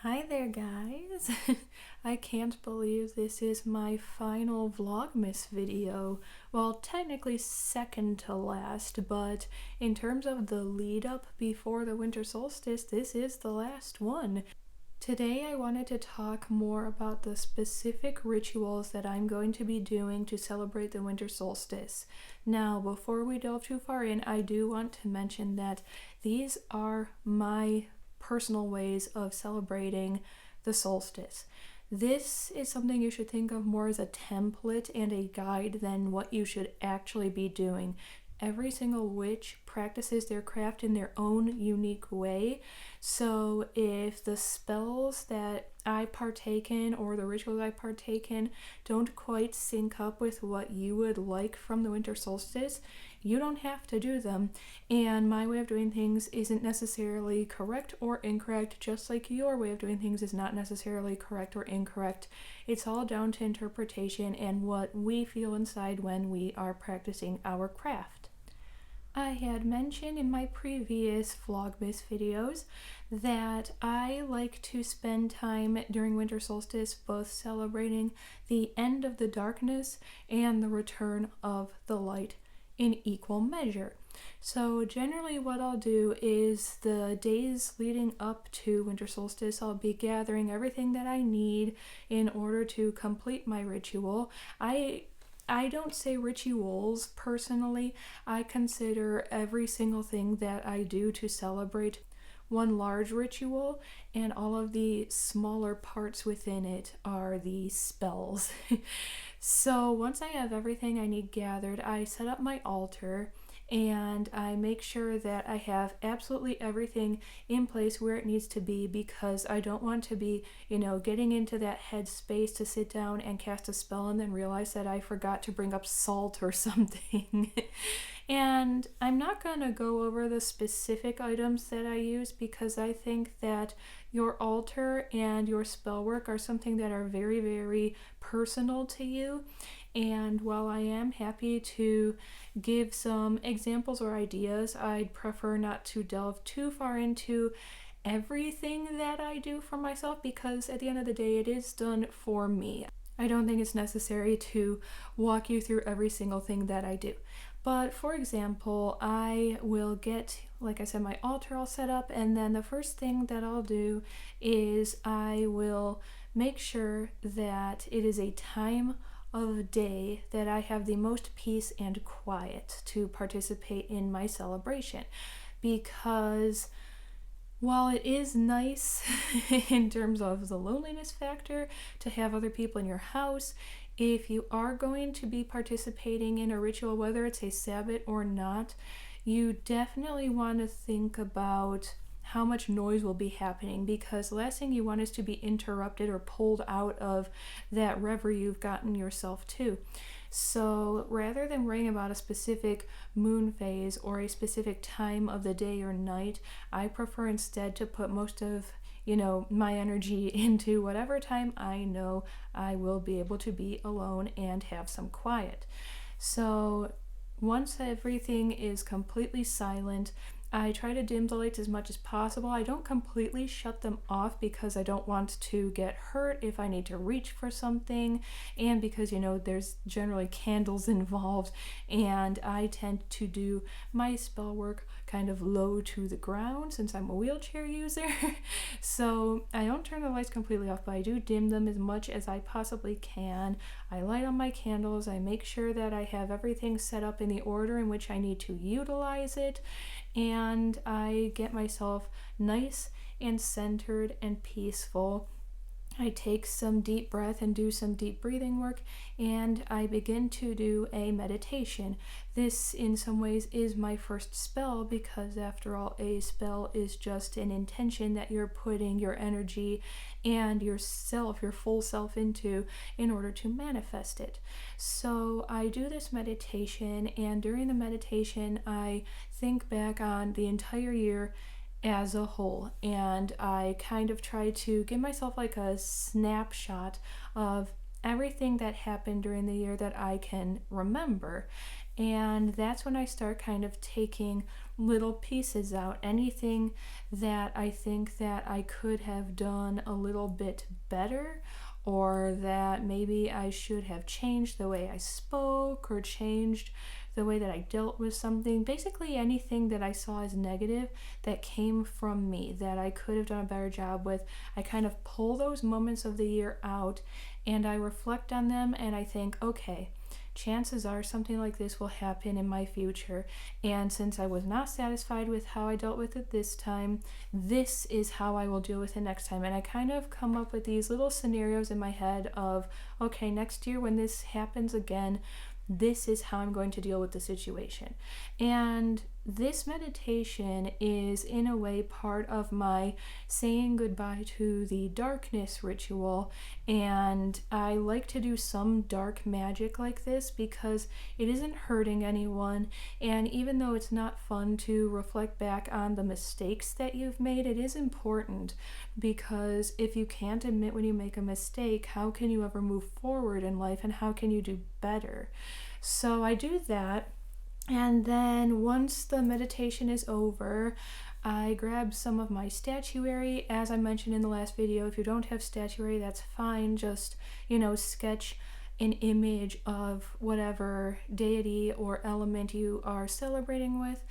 Hi there, guys. I can't believe this is my final Vlogmas video. Well, technically second to last, but in terms of the lead up before the winter solstice, this is the last one. Today I wanted to talk more about the specific rituals that I'm going to be doing to celebrate the winter solstice. Now, before we delve too far in, I do want to mention that these are my personal ways of celebrating the solstice. This is something you should think of more as a template and a guide than what you should actually be doing. Every single witch practices their craft in their own unique way. So if the spells that I partake in or the rituals I partake in don't quite sync up with what you would like from the winter solstice, you don't have to do them. And my way of doing things isn't necessarily correct or incorrect, just like your way of doing things is not necessarily correct or incorrect. It's all down to interpretation and what we feel inside when we are practicing our craft. I had mentioned in my previous Vlogmas videos that I like to spend time during winter solstice both celebrating the end of the darkness and the return of the light in equal measure. So generally what I'll do is the days leading up to winter solstice, I'll be gathering everything that I need in order to complete my ritual. I don't say rituals personally. I consider every single thing that I do to celebrate one large ritual, and all of the smaller parts within it are the spells. So once I have everything I need gathered, I set up my altar and I make sure that I have absolutely everything in place where it needs to be, because I don't want to be, getting into that head space to sit down and cast a spell and then realize that I forgot to bring up salt or something. And I'm not going to go over the specific items that I use, because I think that your altar and your spell work are something that are very, very personal to you. And while I am happy to give some examples or ideas, I'd prefer not to delve too far into everything that I do for myself, because at the end of the day, it is done for me. I don't think it's necessary to walk you through every single thing that I do. But for example, I will get, like I said, my altar all set up, and then the first thing that I'll do is I will make sure that it is a time of day that I have the most peace and quiet to participate in my celebration. Because while it is nice in terms of the loneliness factor to have other people in your house, if you are going to be participating in a ritual, whether it's a Sabbath or not, you definitely want to think about how much noise will be happening, because the last thing you want is to be interrupted or pulled out of that reverie you've gotten yourself to. So rather than worrying about a specific moon phase or a specific time of the day or night, I prefer instead to put most of my energy into whatever time I know I will be able to be alone and have some quiet. So once everything is completely silent, I try to dim the lights as much as possible. I don't completely shut them off, because I don't want to get hurt if I need to reach for something, and because there's generally candles involved, and I tend to do my spell work kind of low to the ground since I'm a wheelchair user. So I don't turn the lights completely off, but I do dim them as much as I possibly can. I light on my candles. I make sure that I have everything set up in the order in which I need to utilize it, and I get myself nice and centered and peaceful. I take some deep breath and do some deep breathing work, and I begin to do a meditation. This in some ways is my first spell, because after all, a spell is just an intention that you're putting your energy and yourself, your full self, into in order to manifest it. So I do this meditation, and during the meditation I think back on the entire year as a whole, and I kind of try to give myself like a snapshot of everything that happened during the year that I can remember. And that's when I start kind of taking little pieces out. Anything that I think that I could have done a little bit better, or that maybe I should have changed the way I spoke or changed the way that I dealt with something. Basically anything that I saw as negative that came from me that I could have done a better job with, I kind of pull those moments of the year out and I reflect on them and I think, okay, chances are something like this will happen in my future, and since I was not satisfied with how I dealt with it this time, this is how I will deal with it next time. And I kind of come up with these little scenarios in my head of, okay, next year when this happens again, this is how I'm going to deal with the situation. And this meditation is in a way part of my saying goodbye to the darkness ritual, and I like to do some dark magic like this because it isn't hurting anyone, and even though it's not fun to reflect back on the mistakes that you've made, it is important, because if you can't admit when you make a mistake, how can you ever move forward in life and how can you do better? So I do that. And then once the meditation is over, I grab some of my statuary. As I mentioned in the last video, if you don't have statuary, that's fine. Just, sketch an image of whatever deity or element you are celebrating with.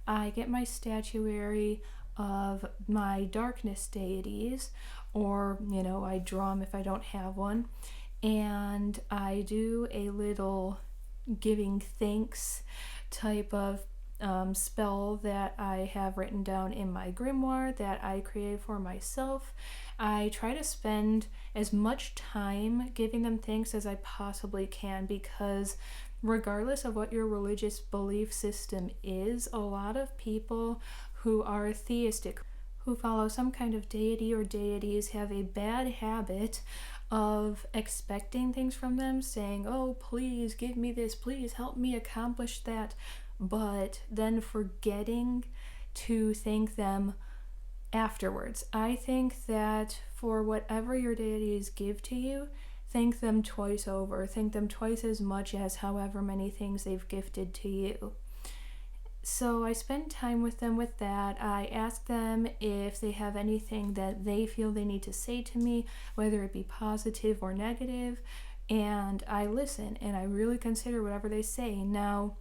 I get my statuary of my darkness deities, or, I draw them if I don't have one. And I do a little giving thanks type of spell that I have written down in my grimoire that I created for myself. I try to spend as much time giving them thanks as I possibly can, because regardless of what your religious belief system is, a lot of people who are theistic, who follow some kind of deity or deities, have a bad habit of expecting things from them, saying, oh, please give me this, please help me accomplish that, but then forgetting to thank them afterwards. I think that for whatever your deities give to you, thank them twice over. Thank them twice as much as however many things they've gifted to you. So I spend time with them with that. I ask them if they have anything that they feel they need to say to me, whether it be positive or negative, and I listen and I really consider whatever they say. Now,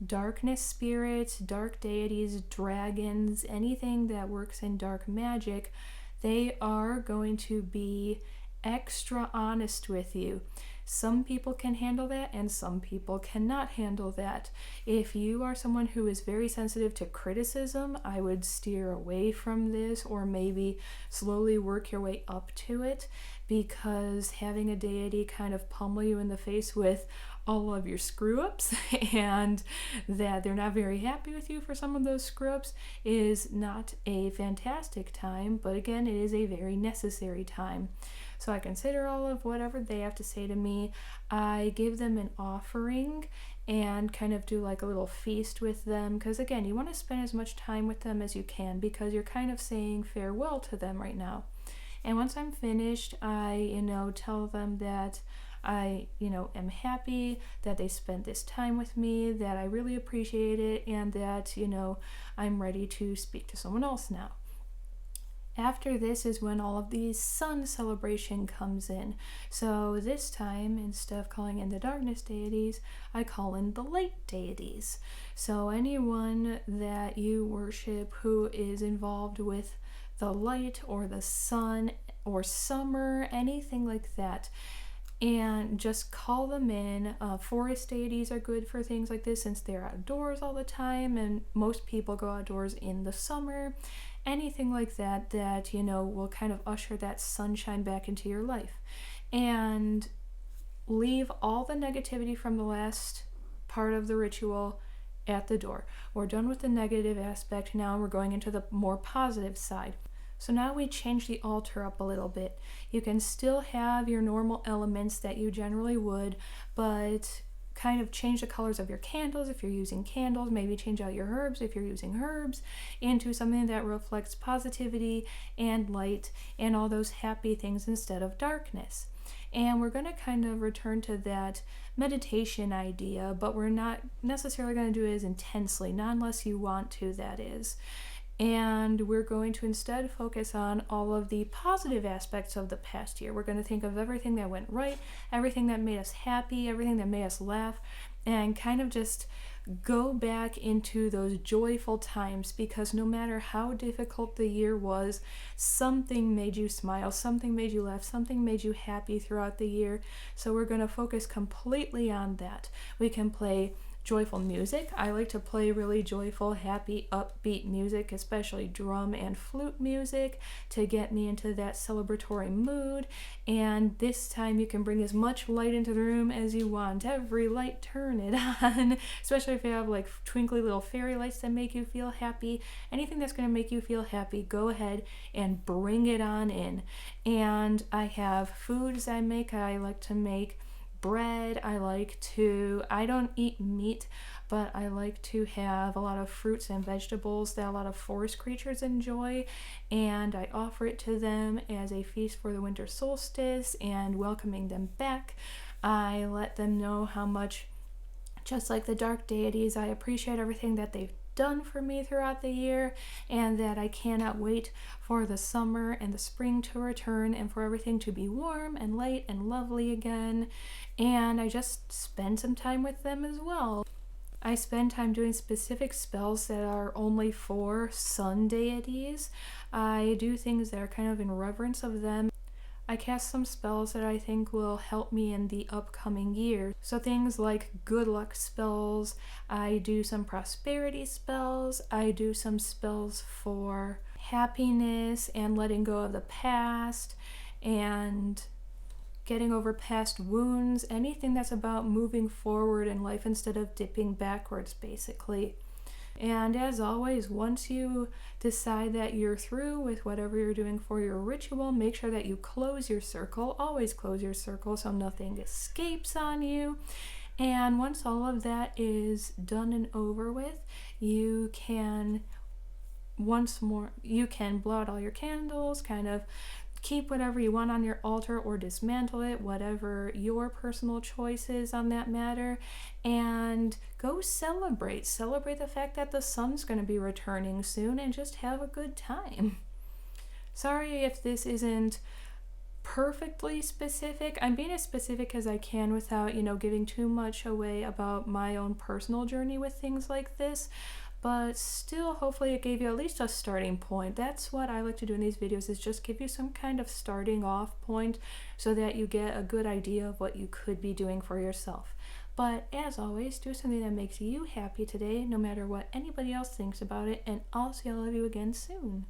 darkness spirits, dark deities, dragons, anything that works in dark magic, they are going to be extra honest with you. Some people can handle that and some people cannot handle that. If you are someone who is very sensitive to criticism, I would steer away from this, or maybe slowly work your way up to it, because having a deity kind of pummel you in the face with all of your screw-ups and that they're not very happy with you for some of those screw-ups is not a fantastic time, but again, it is a very necessary time. So I consider all of whatever they have to say to me. I give them an offering and kind of do like a little feast with them, because again, you want to spend as much time with them as you can, because you're kind of saying farewell to them right now. And once I'm finished, I, tell them that I, am happy that they spent this time with me, that I really appreciate it, and that, I'm ready to speak to someone else now. After this is when all of the sun celebration comes in. So this time, instead of calling in the darkness deities, I call in the light deities. So anyone that you worship who is involved with the light or the sun or summer, anything like that, and just call them in. Forest deities are good for things like this since they're outdoors all the time, and most people go outdoors in the summer. Anything like that will kind of usher that sunshine back into your life. And leave all the negativity from the last part of the ritual at the door. We're done with the negative aspect. Now we're going into the more positive side. So now we change the altar up a little bit. You can still have your normal elements that you generally would, but kind of change the colors of your candles if you're using candles, maybe change out your herbs if you're using herbs, into something that reflects positivity and light and all those happy things instead of darkness. And we're going to kind of return to that meditation idea, but we're not necessarily going to do it as intensely, not unless you want to, that is. And we're going to instead focus on all of the positive aspects of the past year. We're going to think of everything that went right, everything that made us happy, everything that made us laugh, and kind of just go back into those joyful times, because no matter how difficult the year was, something made you smile, something made you laugh, something made you happy throughout the year. So we're going to focus completely on that. We can play joyful music. I like to play really joyful, happy, upbeat music, especially drum and flute music, to get me into that celebratory mood. And this time you can bring as much light into the room as you want. Every light, turn it on, especially if you have like twinkly little fairy lights that make you feel happy. Anything that's going to make you feel happy, go ahead and bring it on in. And I have foods I make. I like to make bread. I don't eat meat, but I like to have a lot of fruits and vegetables that a lot of forest creatures enjoy, and I offer it to them as a feast for the winter solstice and welcoming them back. I let them know how much, just like the dark deities, I appreciate everything that they've done for me throughout the year, and that I cannot wait for the summer and the spring to return and for everything to be warm and light and lovely again. And I just spend some time with them as well. I spend time doing specific spells that are only for sun deities. I do things that are kind of in reverence of them. I cast some spells that I think will help me in the upcoming year. So things like good luck spells, I do some prosperity spells, I do some spells for happiness and letting go of the past and getting over past wounds, anything that's about moving forward in life instead of dipping backwards, basically. And as always, once you decide that you're through with whatever you're doing for your ritual, make sure that you close your circle. Always close your circle so nothing escapes on you. And once all of that is done and over with, you can blow out all your candles, kind of keep whatever you want on your altar or dismantle it, whatever your personal choice is on that matter, and go celebrate the fact that the sun's going to be returning soon, and just have a good time. Sorry if this isn't perfectly specific. I'm being as specific as I can without, giving too much away about my own personal journey with things like this. But still, hopefully it gave you at least a starting point. That's what I like to do in these videos, is just give you some kind of starting off point so that you get a good idea of what you could be doing for yourself. But as always, do something that makes you happy today, no matter what anybody else thinks about it, and I'll see all of you again soon.